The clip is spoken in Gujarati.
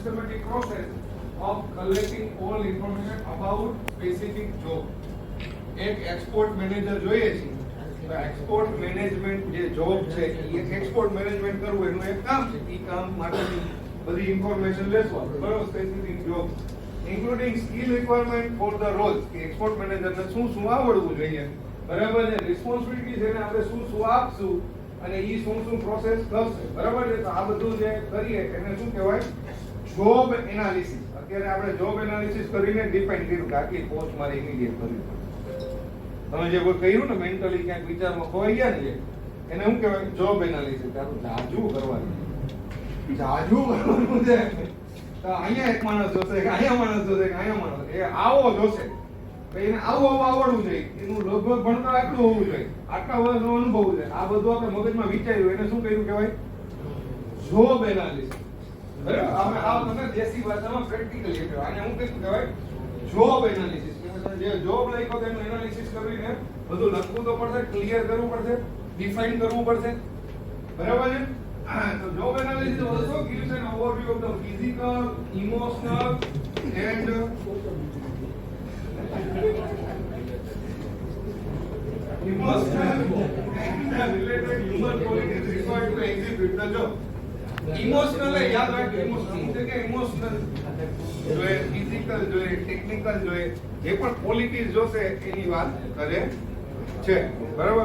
systematic process of collecting all information about specific job. એક એક્સપોર્ટ મેનેજર જોઈએ છે તો એક્સપોર્ટ મેનેજમેન્ટ જે જોબ છે એ એક એક્સપોર્ટ મેનેજમેન્ટ કરવું એનું એક કામ છે. એ કામ માટેની બધી ઇન્ફોર્મેશન લેશો બરોબર. Specific job including skill requirement for the role કે એક્સપોર્ટ મેનેજરને શું શું આવડવું જોઈએ બરાબર છે. રિસ્પોન્સિબિલિટી છે એને આપણે શું શું આપશું અને એ શું પ્રોસેસ કરશે બરાબર છે. તો આ બધું જે કરીએ એને શું કહેવાય જોબ એનાલિસિસ. અત્યારે આપણે જોબ એનાલિસિસ કરીને ડિફાઇન કર્યું કે આટલી પોસ્ટ મારે ઇમિડિયેટ કરવી પડે. તમે જે કોઈ કહ્યું ને મેન્ટલી ક્યાંક વિચારમાં ખોવાઈ ગયા ને એને શું કહેવાય જોબ એનાલિસિસ. તારું જાજુ કરવાનું છે. તો અહીંયા એક માણસ જોશે કે અહીંયા માણસ જોશે કે અહીંયા માણસ એ આવો જોશે તો એને આવું આવડવું જોઈએ. એનું લગભગ ભણતર આટલું હોવું જોઈએ, આટલા વર્ષનો અનુભવ છે. આ બધું આપણે મગજમાં વિચાર્યું એને શું કર્યું કહેવાય જોબ એનાલિસિસ. બરાબર. અમે આ તમે દેશી ભાષામાં પ્રેક્ટિકલી કહેવાય આને શું કહેવાય જોબ એનાલિસિસ. જે જોબ લખ્યો તેનું એનાલિસિસ કરીને બધું લખવું તો પડશે, ક્લિયર કરવું પડશે, ડિફાઇન કરવું પડશે બરાબર છે. તો job analysis also gives an overview of the physical, emotional and related human qualities required to execute the job. Emotional યાદ રાખજો. ઇમોશનલ કે ઇમોશનલ જોઈએ, ફિઝિકલ જોઈએ, ટેકનિકલ જોઈએ, જે પણ ક્વોલિટીઝ જોશે એની વાત કરે છે બરાબર.